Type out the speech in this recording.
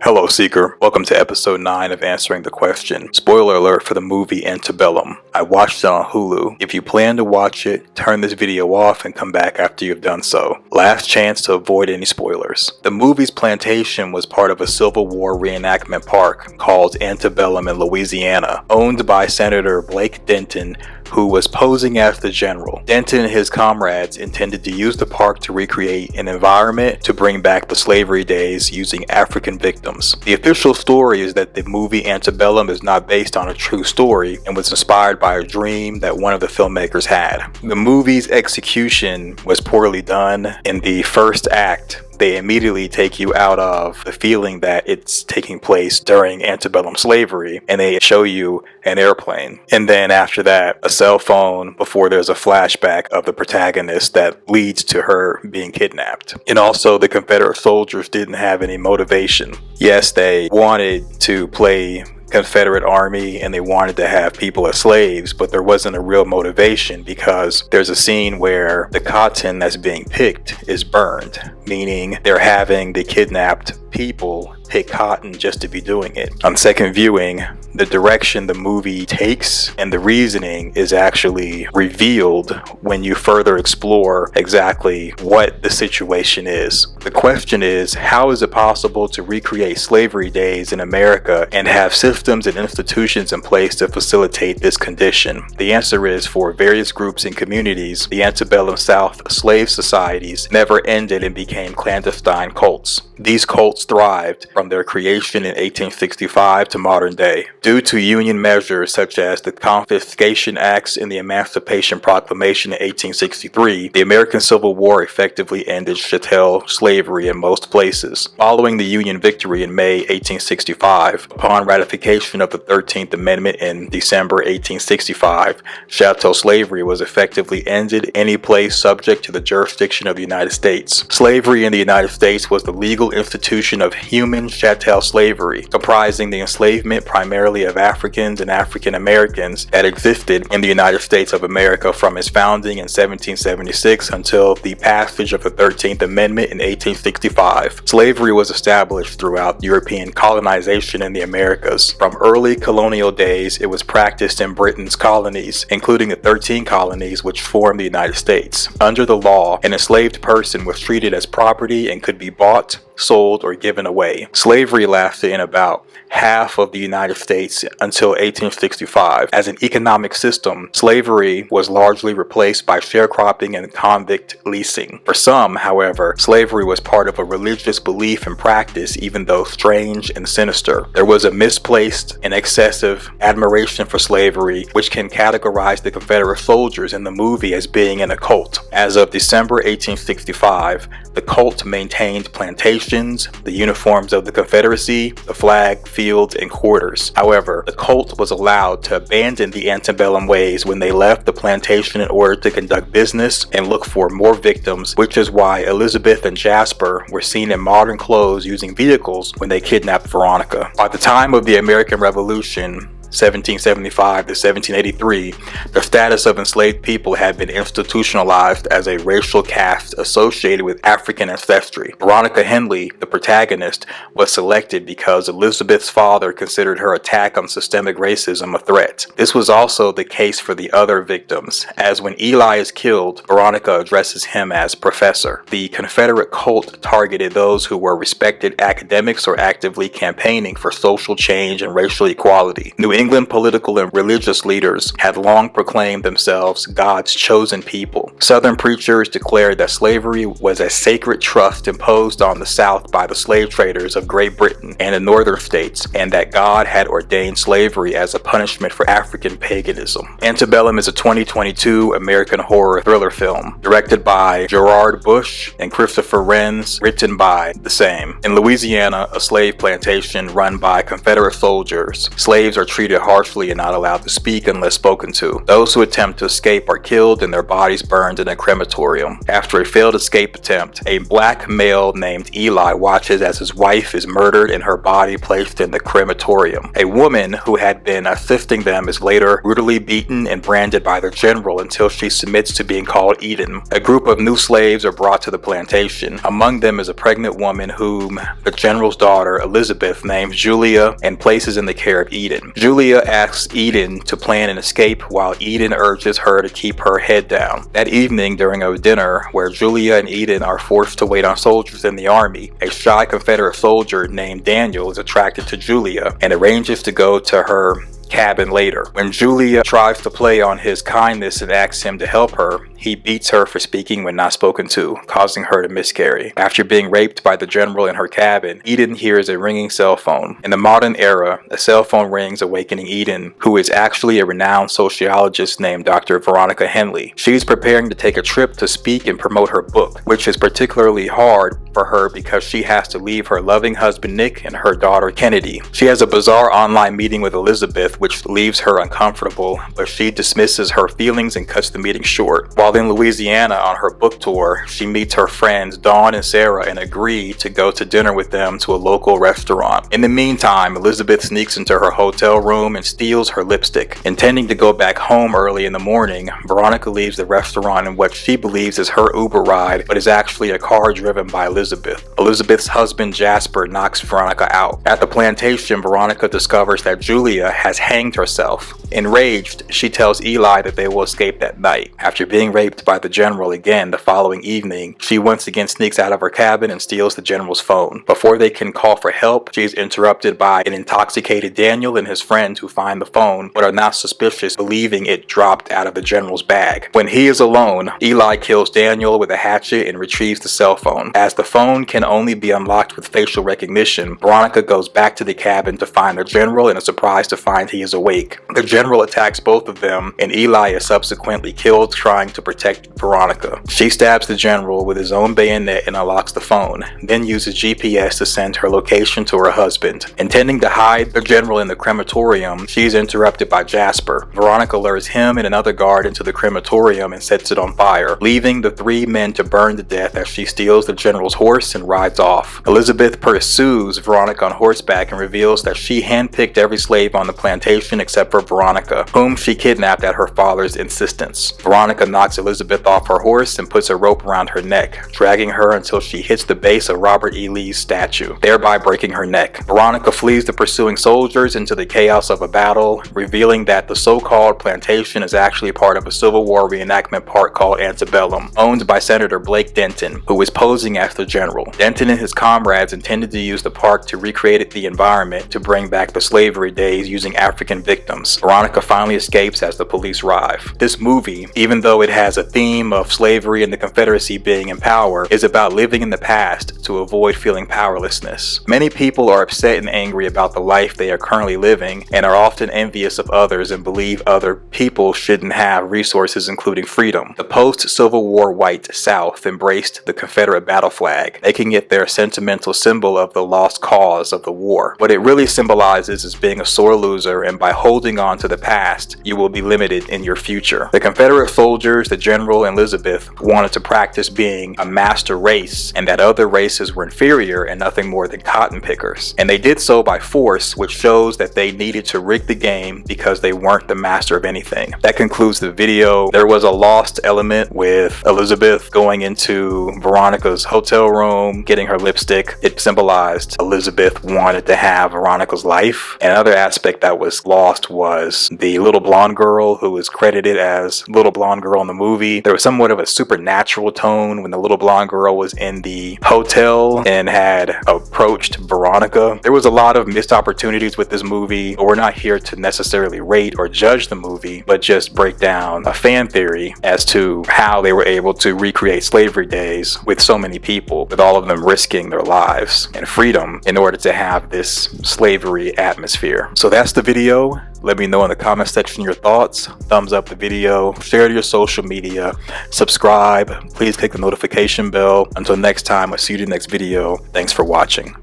Hello, Seeker. Welcome to episode 9 of Answering the Question. Spoiler alert for the movie Antebellum. I watched it on Hulu. If you plan to watch it, turn this video off and come back after you've done so. Last chance to avoid any spoilers. The movie's plantation was part of a Civil War reenactment park called Antebellum in Louisiana, owned by Senator Blake Denton, who was posing as the general. Denton and his comrades intended to use the park to recreate an environment to bring back the slavery days using African victims. The official story is that the movie Antebellum is not based on a true story and was inspired by a dream that one of the filmmakers had. The movie's execution was poorly done. In the first act, they immediately take you out of the feeling that it's taking place during antebellum slavery, and they show you an airplane. And then after that, a cell phone before there's a flashback of the protagonist that leads to her being kidnapped. And also, the Confederate soldiers didn't have any motivation. Yes, they wanted to play Confederate Army and they wanted to have people as slaves, but there wasn't a real motivation because there's a scene where the cotton that's being picked is burned, meaning they're having the kidnapped people pick cotton just to be doing it. On second viewing, the direction the movie takes and the reasoning is actually revealed when you further explore exactly what the situation is. The question is, how is it possible to recreate slavery days in America and have systems and institutions in place to facilitate this condition? The answer is, for various groups and communities, the antebellum South slave societies never ended and became clandestine cults. These cults thrived from their creation in 1865 to modern day. Due to Union measures such as the Confiscation Acts and the Emancipation Proclamation in 1863, the American Civil War effectively ended chattel slavery in most places. Following the Union victory in May 1865, upon ratification of the 13th Amendment in December 1865, chattel slavery was effectively ended any place subject to the jurisdiction of the United States. Slavery in the United States was the legal institution of human chattel slavery, comprising the enslavement primarily of Africans and African Americans that existed in the United States of America from its founding in 1776 until the passage of the 13th Amendment in 1865. Slavery was established throughout European colonization in the Americas. From early colonial days, it was practiced in Britain's colonies, including the 13 colonies which formed the United States. Under the law, an enslaved person was treated as property and could be bought, sold, or given away. Slavery lasted in about half of the United States until 1865. As an economic system, slavery was largely replaced by sharecropping and convict leasing. For some, however, slavery was part of a religious belief and practice, even though strange and sinister. There was a misplaced and excessive admiration for slavery, which can categorize the Confederate soldiers in the movie as being in a cult. As of December 1865, the cult maintained plantations, the uniforms of the Confederacy, the flag, fields, and quarters. However, the cult was allowed to abandon the antebellum ways when they left the plantation in order to conduct business and look for more victims, which is why Elizabeth and Jasper were seen in modern clothes using vehicles when they kidnapped Veronica. By the time of the American Revolution, 1775 to 1783, the status of enslaved people had been institutionalized as a racial caste associated with African ancestry. Veronica Henley, the protagonist, was selected because Elizabeth's father considered her attack on systemic racism a threat. This was also the case for the other victims, as when Eli is killed, Veronica addresses him as Professor. The Confederate cult targeted those who were respected academics or actively campaigning for social change and racial equality. New England political and religious leaders had long proclaimed themselves God's chosen people. Southern preachers declared that slavery was a sacred trust imposed on the South by the slave traders of Great Britain and the northern states, and that God had ordained slavery as a punishment for African paganism. Antebellum is a 2022 American horror thriller film, directed by Gerard Bush and Christopher Renz, written by the same. In Louisiana, a slave plantation run by Confederate soldiers, slaves are treated treated harshly and not allowed to speak unless spoken to. Those who attempt to escape are killed and their bodies burned in a crematorium. After a failed escape attempt, a black male named Eli watches as his wife is murdered and her body placed in the crematorium. A woman who had been assisting them is later brutally beaten and branded by their general until she submits to being called Eden. A group of new slaves are brought to the plantation. Among them is a pregnant woman whom the general's daughter, Elizabeth, names Julia and places in the care of Eden. Julia asks Eden to plan an escape while Eden urges her to keep her head down. That evening, during a dinner where Julia and Eden are forced to wait on soldiers in the army, a shy Confederate soldier named Daniel is attracted to Julia and arranges to go to her cabin later. When Julia tries to play on his kindness and asks him to help her, he beats her for speaking when not spoken to, causing her to miscarry. After being raped by the general in her cabin, Eden hears a ringing cell phone. In the modern era, a cell phone rings, awakening Eden, who is actually a renowned sociologist named Dr. Veronica Henley. She's preparing to take a trip to speak and promote her book, which is particularly hard for her because she has to leave her loving husband Nick and her daughter Kennedy. She has a bizarre online meeting with Elizabeth, which leaves her uncomfortable, but she dismisses her feelings and cuts the meeting short. While in Louisiana on her book tour, she meets her friends Dawn and Sarah and agree to go to dinner with them to a local restaurant. In the meantime, Elizabeth sneaks into her hotel room and steals her lipstick. Intending to go back home early in the morning, Veronica leaves the restaurant in what she believes is her Uber ride, but is actually a car driven by Elizabeth. Elizabeth's husband Jasper knocks Veronica out. At the plantation, Veronica discovers that Julia has hanged herself. Enraged, she tells Eli that they will escape that night. After being raped by the general again the following evening, she once again sneaks out of her cabin and steals the general's phone. Before they can call for help, she is interrupted by an intoxicated Daniel and his friends who find the phone but are not suspicious, believing it dropped out of the general's bag. When he is alone, Eli kills Daniel with a hatchet and retrieves the cell phone. As the phone can only be unlocked with facial recognition, Veronica goes back to the cabin to find the general and is surprised to find he is awake. The general attacks both of them and Eli is subsequently killed trying to protect Veronica. She stabs the general with his own bayonet and unlocks the phone, then uses GPS to send her location to her husband. Intending to hide the general in the crematorium, she is interrupted by Jasper. Veronica lures him and another guard into the crematorium and sets it on fire, leaving the three men to burn to death as she steals the general's horse and rides off. Elizabeth pursues Veronica on horseback and reveals that she handpicked every slave on the plantation except for Veronica, whom she kidnapped at her father's insistence. Veronica knocks Elizabeth off her horse and puts a rope around her neck, dragging her until she hits the base of Robert E. Lee's statue, thereby breaking her neck. Veronica flees the pursuing soldiers into the chaos of a battle, revealing that the so-called plantation is actually part of a Civil War reenactment park called Antebellum, owned by Senator Blake Denton, who is posing as the general. Denton and his comrades intended to use the park to recreate the environment to bring back the slavery days using African victims. Veronica finally escapes as the police arrive. This movie, even though it has a theme of slavery and the Confederacy being in power, is about living in the past to avoid feeling powerlessness. Many people are upset and angry about the life they are currently living and are often envious of others and believe other people shouldn't have resources including freedom. The post-Civil War white South embraced the Confederate battle flag, making it their sentimental symbol of the lost cause of the war. What it really symbolizes is being a sore loser, and by holding on to the past, you will be limited in your future. The Confederate soldiers, the general, and Elizabeth wanted to practice being a master race and that other races were inferior and nothing more than cotton pickers. And they did so by force, which shows that they needed to rig the game because they weren't the master of anything. That concludes the video. There was a lost element with Elizabeth going into Veronica's hotel room, getting her lipstick. It symbolized Elizabeth wanted to have Veronica's life. Another aspect that was lost was the little blonde girl who was credited as little blonde girl in the movie. There was somewhat of a supernatural tone when the little blonde girl was in the hotel and had approached Veronica. There was a lot of missed opportunities with this movie. We're not here to necessarily rate or judge the movie, but just break down a fan theory as to how they were able to recreate slavery days with so many people, with all of them risking their lives and freedom in order to have this slavery atmosphere. So that's the video. Let me know in the comment section your thoughts. Thumbs up the video, share to your social media, subscribe, please click the notification bell. Until next time, I'll see you in the next video. Thanks for watching.